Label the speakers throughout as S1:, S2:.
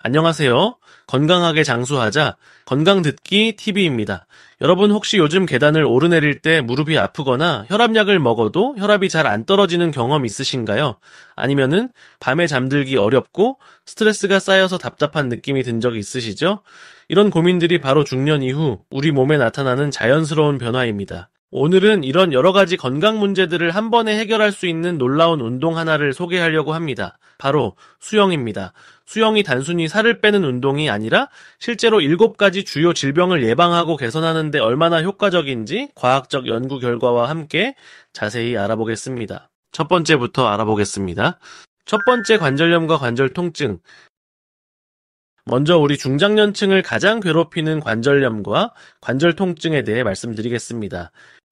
S1: 안녕하세요. 건강하게 장수하자 건강듣기 TV입니다. 여러분 혹시 요즘 계단을 오르내릴 때 무릎이 아프거나 혈압약을 먹어도 혈압이 잘 안 떨어지는 경험 있으신가요? 아니면은 밤에 잠들기 어렵고 스트레스가 쌓여서 답답한 느낌이 든 적 있으시죠? 이런 고민들이 바로 중년 이후 우리 몸에 나타나는 자연스러운 변화입니다. 오늘은 이런 여러 가지 건강 문제들을 한 번에 해결할 수 있는 놀라운 운동 하나를 소개하려고 합니다. 바로 수영입니다. 수영이 단순히 살을 빼는 운동이 아니라 실제로 7가지 주요 질병을 예방하고 개선하는 데 얼마나 효과적인지 과학적 연구 결과와 함께 자세히 알아보겠습니다. 첫 번째부터 알아보겠습니다. 첫 번째, 관절염과 관절 통증. 먼저 우리 중장년층을 가장 괴롭히는 관절염과 관절 통증에 대해 말씀드리겠습니다.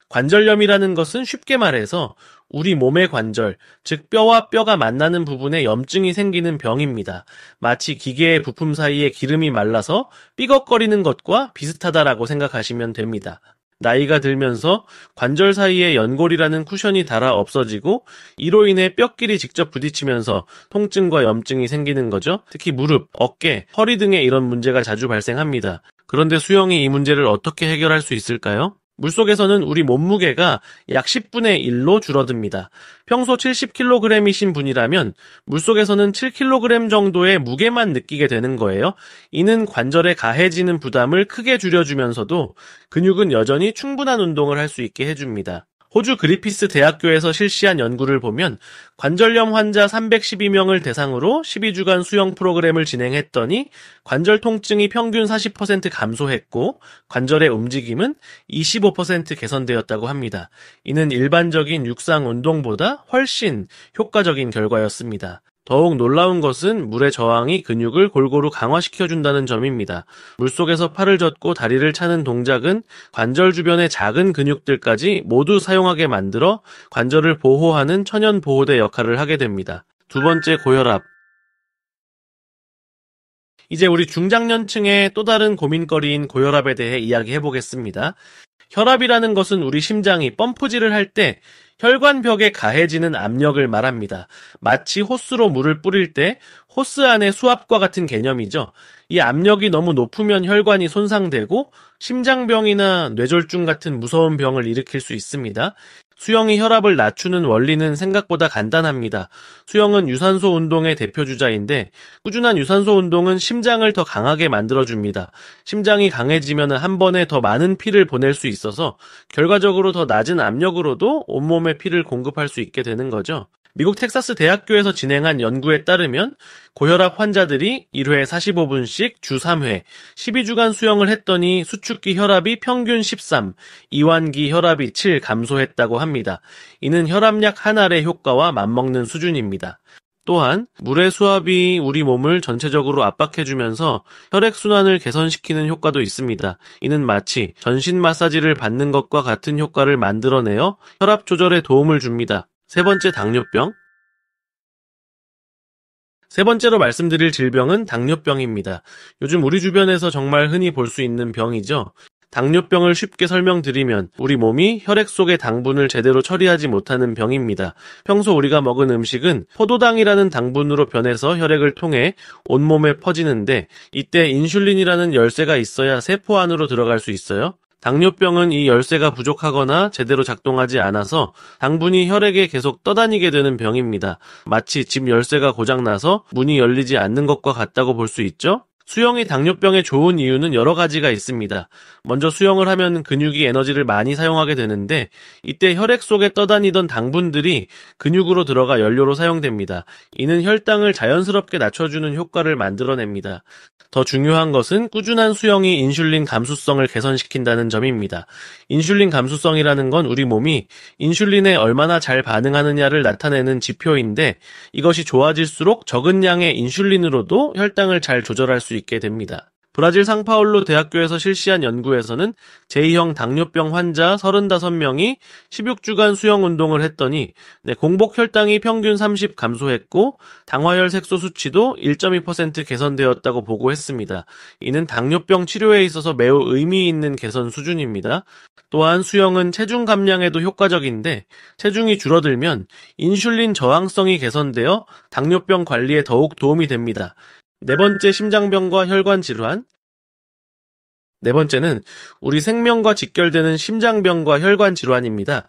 S1: 관절염이라는 것은 쉽게 말해서 우리 몸의 관절, 즉 뼈와 뼈가 만나는 부분에 염증이 생기는 병입니다. 마치 기계의 부품 사이에 기름이 말라서 삐걱거리는 것과 비슷하다라고 생각하시면 됩니다. 나이가 들면서 관절 사이에 연골이라는 쿠션이 닳아 없어지고 이로 인해 뼈끼리 직접 부딪히면서 통증과 염증이 생기는 거죠. 특히 무릎, 어깨, 허리 등에 이런 문제가 자주 발생합니다. 그런데 수영이 이 문제를 어떻게 해결할 수 있을까요? 물속에서는 우리 몸무게가 약 10분의 1로 줄어듭니다. 평소 70kg이신 분이라면 물속에서는 7kg 정도의 무게만 느끼게 되는 거예요. 이는 관절에 가해지는 부담을 크게 줄여주면서도 근육은 여전히 충분한 운동을 할 수 있게 해줍니다. 호주 그리피스 대학교에서 실시한 연구를 보면 관절염 환자 312명을 대상으로 12주간 수영 프로그램을 진행했더니 관절 통증이 평균 40% 감소했고 관절의 움직임은 25% 개선되었다고 합니다. 이는 일반적인 육상 운동보다 훨씬 효과적인 결과였습니다. 더욱 놀라운 것은 물의 저항이 근육을 골고루 강화시켜준다는 점입니다. 물속에서 팔을 젓고 다리를 차는 동작은 관절 주변의 작은 근육들까지 모두 사용하게 만들어 관절을 보호하는 천연 보호대 역할을 하게 됩니다. 두 번째, 고혈압. 이제 우리 중장년층의 또 다른 고민거리인 고혈압에 대해 이야기해보겠습니다. 혈압이라는 것은 우리 심장이 펌프질을 할 때 혈관벽에 가해지는 압력을 말합니다. 마치 호스로 물을 뿌릴 때 호스 안의 수압과 같은 개념이죠. 이 압력이 너무 높으면 혈관이 손상되고 심장병이나 뇌졸중 같은 무서운 병을 일으킬 수 있습니다. 수영이 혈압을 낮추는 원리는 생각보다 간단합니다. 수영은 유산소 운동의 대표주자인데 꾸준한 유산소 운동은 심장을 더 강하게 만들어줍니다. 심장이 강해지면 한 번에 더 많은 피를 보낼 수 있어서 결과적으로 더 낮은 압력으로도 온몸에 피를 공급할 수 있게 되는 거죠. 미국 텍사스 대학교에서 진행한 연구에 따르면 고혈압 환자들이 1회 45분씩 주 3회 12주간 수영을 했더니 수축기 혈압이 평균 13, 이완기 혈압이 7 감소했다고 합니다. 이는 혈압약 한 알의 효과와 맞먹는 수준입니다. 또한 물의 수압이 우리 몸을 전체적으로 압박해주면서 혈액순환을 개선시키는 효과도 있습니다. 이는 마치 전신 마사지를 받는 것과 같은 효과를 만들어내어 혈압 조절에 도움을 줍니다. 세 번째, 당뇨병. 세 번째로 말씀드릴 질병은 당뇨병입니다. 요즘 우리 주변에서 정말 흔히 볼 수 있는 병이죠. 당뇨병을 쉽게 설명드리면 우리 몸이 혈액 속의 당분을 제대로 처리하지 못하는 병입니다. 평소 우리가 먹은 음식은 포도당이라는 당분으로 변해서 혈액을 통해 온몸에 퍼지는데 이때 인슐린이라는 열쇠가 있어야 세포 안으로 들어갈 수 있어요. 당뇨병은 이 열쇠가 부족하거나 제대로 작동하지 않아서 당분이 혈액에 계속 떠다니게 되는 병입니다. 마치 집 열쇠가 고장나서 문이 열리지 않는 것과 같다고 볼 수 있죠? 수영이 당뇨병에 좋은 이유는 여러 가지가 있습니다. 먼저 수영을 하면 근육이 에너지를 많이 사용하게 되는데 이때 혈액 속에 떠다니던 당분들이 근육으로 들어가 연료로 사용됩니다. 이는 혈당을 자연스럽게 낮춰주는 효과를 만들어냅니다. 더 중요한 것은 꾸준한 수영이 인슐린 감수성을 개선시킨다는 점입니다. 인슐린 감수성이라는 건 우리 몸이 인슐린에 얼마나 잘 반응하느냐를 나타내는 지표인데 이것이 좋아질수록 적은 양의 인슐린으로도 혈당을 잘 조절할 수 있게 됩니다. 브라질 상파울루 대학교에서 실시한 연구에서는 제2형 당뇨병 환자 35명이 16주간 수영 운동을 했더니 공복 혈당이 평균 30 감소했고 당화혈 색소 수치도 1.2% 개선되었다고 보고했습니다. 이는 당뇨병 치료에 있어서 매우 의미 있는 개선 수준입니다. 또한 수영은 체중 감량에도 효과적인데 체중이 줄어들면 인슐린 저항성이 개선되어 당뇨병 관리에 더욱 도움이 됩니다. 네 번째, 심장병과 혈관 질환. 네 번째는 우리 생명과 직결되는 심장병과 혈관 질환입니다.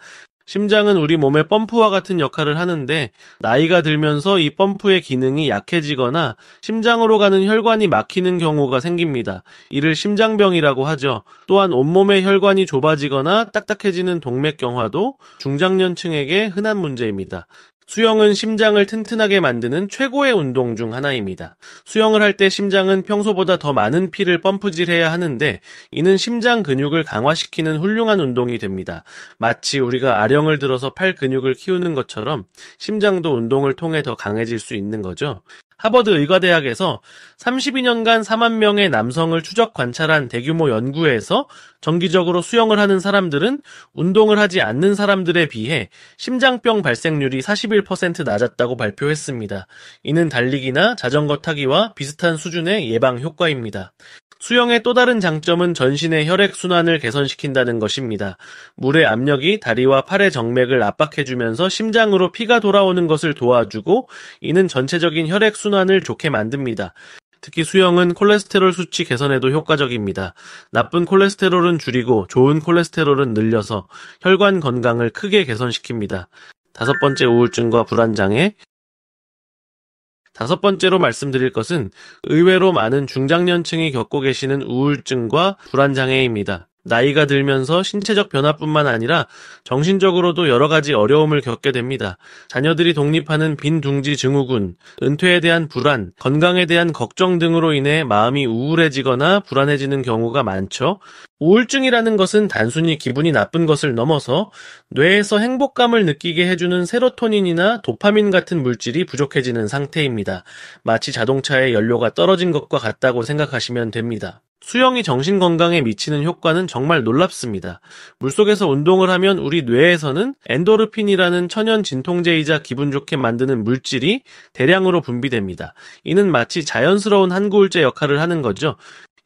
S1: 심장은 우리 몸의 펌프와 같은 역할을 하는데 나이가 들면서 이 펌프의 기능이 약해지거나 심장으로 가는 혈관이 막히는 경우가 생깁니다. 이를 심장병이라고 하죠. 또한 온몸의 혈관이 좁아지거나 딱딱해지는 동맥경화도 중장년층에게 흔한 문제입니다. 수영은 심장을 튼튼하게 만드는 최고의 운동 중 하나입니다. 수영을 할 때 심장은 평소보다 더 많은 피를 펌프질해야 하는데 이는 심장 근육을 강화시키는 훌륭한 운동이 됩니다. 마치 우리가 아령을 들어서 팔 근육을 키우는 것처럼 심장도 운동을 통해 더 강해질 수 있는 거죠. 하버드 의과대학에서 32년간 4만 명의 남성을 추적 관찰한 대규모 연구에서 정기적으로 수영을 하는 사람들은 운동을 하지 않는 사람들에 비해 심장병 발생률이 41% 낮았다고 발표했습니다. 이는 달리기나 자전거 타기와 비슷한 수준의 예방 효과입니다. 수영의 또 다른 장점은 전신의 혈액순환을 개선시킨다는 것입니다. 물의 압력이 다리와 팔의 정맥을 압박해주면서 심장으로 피가 돌아오는 것을 도와주고 이는 전체적인 혈액순환을 좋게 만듭니다. 특히 수영은 콜레스테롤 수치 개선에도 효과적입니다. 나쁜 콜레스테롤은 줄이고 좋은 콜레스테롤은 늘려서 혈관 건강을 크게 개선시킵니다. 다섯 번째, 우울증과 불안장애. 다섯 번째로 말씀드릴 것은 의외로 많은 중장년층이 겪고 계시는 우울증과 불안장애입니다. 나이가 들면서 신체적 변화뿐만 아니라 정신적으로도 여러 가지 어려움을 겪게 됩니다. 자녀들이 독립하는 빈둥지 증후군, 은퇴에 대한 불안, 건강에 대한 걱정 등으로 인해 마음이 우울해지거나 불안해지는 경우가 많죠. 우울증이라는 것은 단순히 기분이 나쁜 것을 넘어서 뇌에서 행복감을 느끼게 해주는 세로토닌이나 도파민 같은 물질이 부족해지는 상태입니다. 마치 자동차의 연료가 떨어진 것과 같다고 생각하시면 됩니다. 수영이 정신 건강에 미치는 효과는 정말 놀랍습니다. 물속에서 운동을 하면 우리 뇌에서는 엔도르핀이라는 천연 진통제이자 기분 좋게 만드는 물질이 대량으로 분비됩니다. 이는 마치 자연스러운 한구울제 역할을 하는 거죠.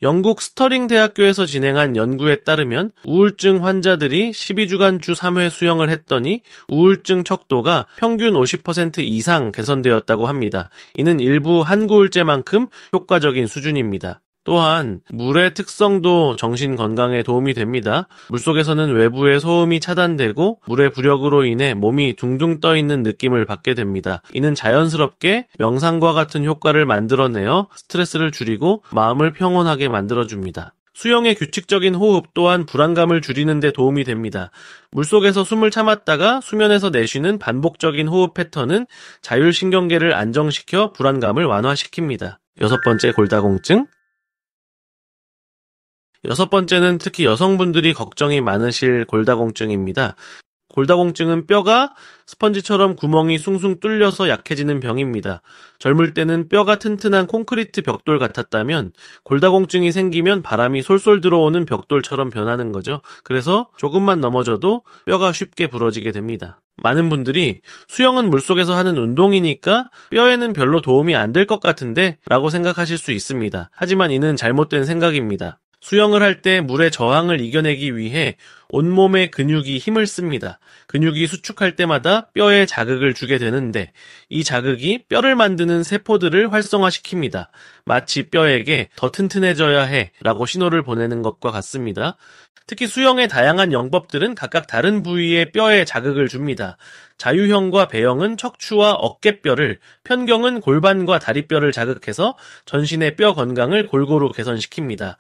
S1: 영국 스터링 대학교에서 진행한 연구에 따르면 우울증 환자들이 12주간 주 3회 수영을 했더니 우울증 척도가 평균 50% 이상 개선되었다고 합니다. 이는 일부 한구울제만큼 효과적인 수준입니다. 또한 물의 특성도 정신 건강에 도움이 됩니다. 물속에서는 외부의 소음이 차단되고 물의 부력으로 인해 몸이 둥둥 떠 있는 느낌을 받게 됩니다. 이는 자연스럽게 명상과 같은 효과를 만들어내어 스트레스를 줄이고 마음을 평온하게 만들어줍니다. 수영의 규칙적인 호흡 또한 불안감을 줄이는 데 도움이 됩니다. 물속에서 숨을 참았다가 수면에서 내쉬는 반복적인 호흡 패턴은 자율신경계를 안정시켜 불안감을 완화시킵니다. 여섯 번째, 골다공증. 여섯 번째는 특히 여성분들이 걱정이 많으실 골다공증입니다. 골다공증은 뼈가 스펀지처럼 구멍이 숭숭 뚫려서 약해지는 병입니다. 젊을 때는 뼈가 튼튼한 콘크리트 벽돌 같았다면 골다공증이 생기면 바람이 솔솔 들어오는 벽돌처럼 변하는 거죠. 그래서 조금만 넘어져도 뼈가 쉽게 부러지게 됩니다. 많은 분들이 수영은 물속에서 하는 운동이니까 뼈에는 별로 도움이 안 될 것 같은데 라고 생각하실 수 있습니다. 하지만 이는 잘못된 생각입니다. 수영을 할 때 물의 저항을 이겨내기 위해 온몸의 근육이 힘을 씁니다. 근육이 수축할 때마다 뼈에 자극을 주게 되는데 이 자극이 뼈를 만드는 세포들을 활성화시킵니다. 마치 뼈에게 더 튼튼해져야 해 라고 신호를 보내는 것과 같습니다. 특히 수영의 다양한 영법들은 각각 다른 부위의 뼈에 자극을 줍니다. 자유형과 배영은 척추와 어깨뼈를, 편경은 골반과 다리뼈를 자극해서 전신의 뼈 건강을 골고루 개선시킵니다.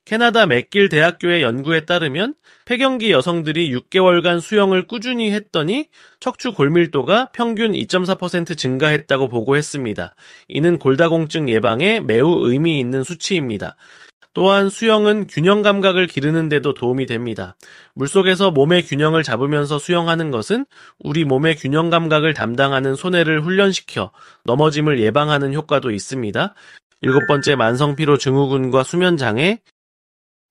S1: 캐나다 맥길 대학교의 연구에 따르면 폐경기 여성들이 6개월간 수영을 꾸준히 했더니 척추 골밀도가 평균 2.4% 증가했다고 보고했습니다. 이는 골다공증 예방에 매우 의미 있는 수치입니다. 또한 수영은 균형 감각을 기르는 데도 도움이 됩니다. 물속에서 몸의 균형을 잡으면서 수영하는 것은 우리 몸의 균형 감각을 담당하는 소뇌를 훈련시켜 넘어짐을 예방하는 효과도 있습니다. 일곱 번째, 만성피로 증후군과 수면장애.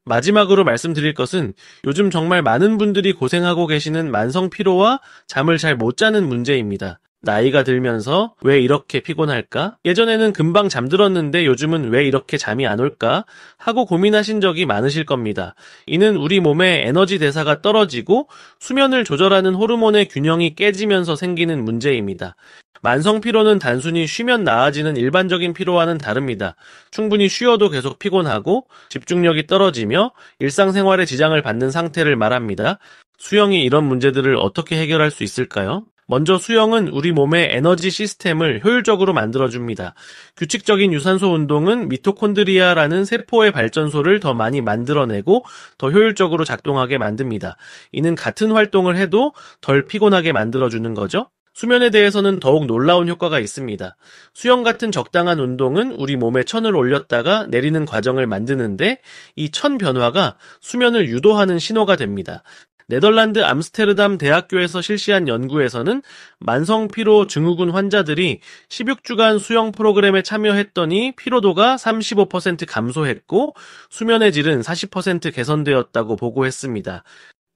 S1: 마지막으로 말씀드릴 것은 요즘 정말 많은 분들이 고생하고 계시는 만성 피로와 잠을 잘 못 자는 문제입니다. 나이가 들면서 왜 이렇게 피곤할까? 예전에는 금방 잠들었는데 요즘은 왜 이렇게 잠이 안 올까? 하고 고민하신 적이 많으실 겁니다. 이는 우리 몸의 에너지 대사가 떨어지고 수면을 조절하는 호르몬의 균형이 깨지면서 생기는 문제입니다. 만성 피로는 단순히 쉬면 나아지는 일반적인 피로와는 다릅니다. 충분히 쉬어도 계속 피곤하고 집중력이 떨어지며 일상생활에 지장을 받는 상태를 말합니다. 수영이 이런 문제들을 어떻게 해결할 수 있을까요? 먼저 수영은 우리 몸의 에너지 시스템을 효율적으로 만들어줍니다. 규칙적인 유산소 운동은 미토콘드리아라는 세포의 발전소를 더 많이 만들어내고 더 효율적으로 작동하게 만듭니다. 이는 같은 활동을 해도 덜 피곤하게 만들어주는 거죠. 수면에 대해서는 더욱 놀라운 효과가 있습니다. 수영 같은 적당한 운동은 우리 몸에 천을 올렸다가 내리는 과정을 만드는데 이 천 변화가 수면을 유도하는 신호가 됩니다. 네덜란드 암스테르담 대학교에서 실시한 연구에서는 만성피로 증후군 환자들이 16주간 수영 프로그램에 참여했더니 피로도가 35% 감소했고 수면의 질은 40% 개선되었다고 보고했습니다.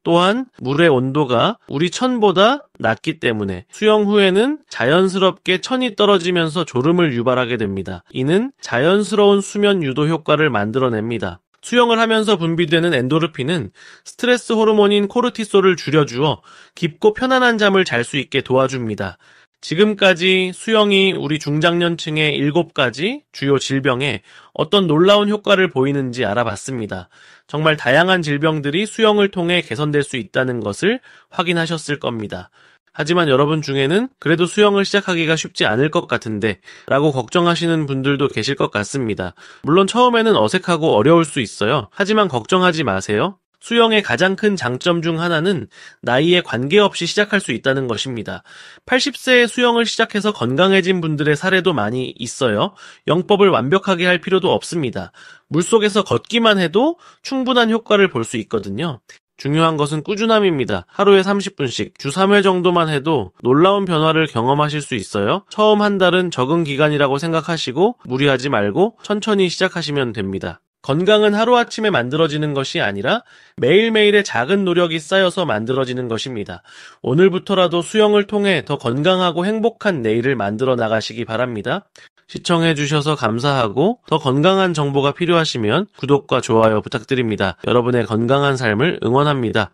S1: 또한 물의 온도가 우리 천보다 낮기 때문에 수영 후에는 자연스럽게 천이 떨어지면서 졸음을 유발하게 됩니다. 이는 자연스러운 수면 유도 효과를 만들어냅니다. 수영을 하면서 분비되는 엔도르핀은 스트레스 호르몬인 코르티솔을 줄여주어 깊고 편안한 잠을 잘 수 있게 도와줍니다. 지금까지 수영이 우리 중장년층의 7가지 주요 질병에 어떤 놀라운 효과를 보이는지 알아봤습니다. 정말 다양한 질병들이 수영을 통해 개선될 수 있다는 것을 확인하셨을 겁니다. 하지만 여러분 중에는 그래도 수영을 시작하기가 쉽지 않을 것 같은데 라고 걱정하시는 분들도 계실 것 같습니다. 물론 처음에는 어색하고 어려울 수 있어요. 하지만 걱정하지 마세요. 수영의 가장 큰 장점 중 하나는 나이에 관계없이 시작할 수 있다는 것입니다. 80세에 수영을 시작해서 건강해진 분들의 사례도 많이 있어요. 영법을 완벽하게 할 필요도 없습니다. 물속에서 걷기만 해도 충분한 효과를 볼 수 있거든요. 중요한 것은 꾸준함입니다. 하루에 30분씩 주 3회 정도만 해도 놀라운 변화를 경험하실 수 있어요. 처음 한 달은 적응 기간이라고 생각하시고 무리하지 말고 천천히 시작하시면 됩니다. 건강은 하루아침에 만들어지는 것이 아니라 매일매일의 작은 노력이 쌓여서 만들어지는 것입니다. 오늘부터라도 수영을 통해 더 건강하고 행복한 내일을 만들어 나가시기 바랍니다. 시청해주셔서 감사하고 더 건강한 정보가 필요하시면 구독과 좋아요 부탁드립니다. 여러분의 건강한 삶을 응원합니다.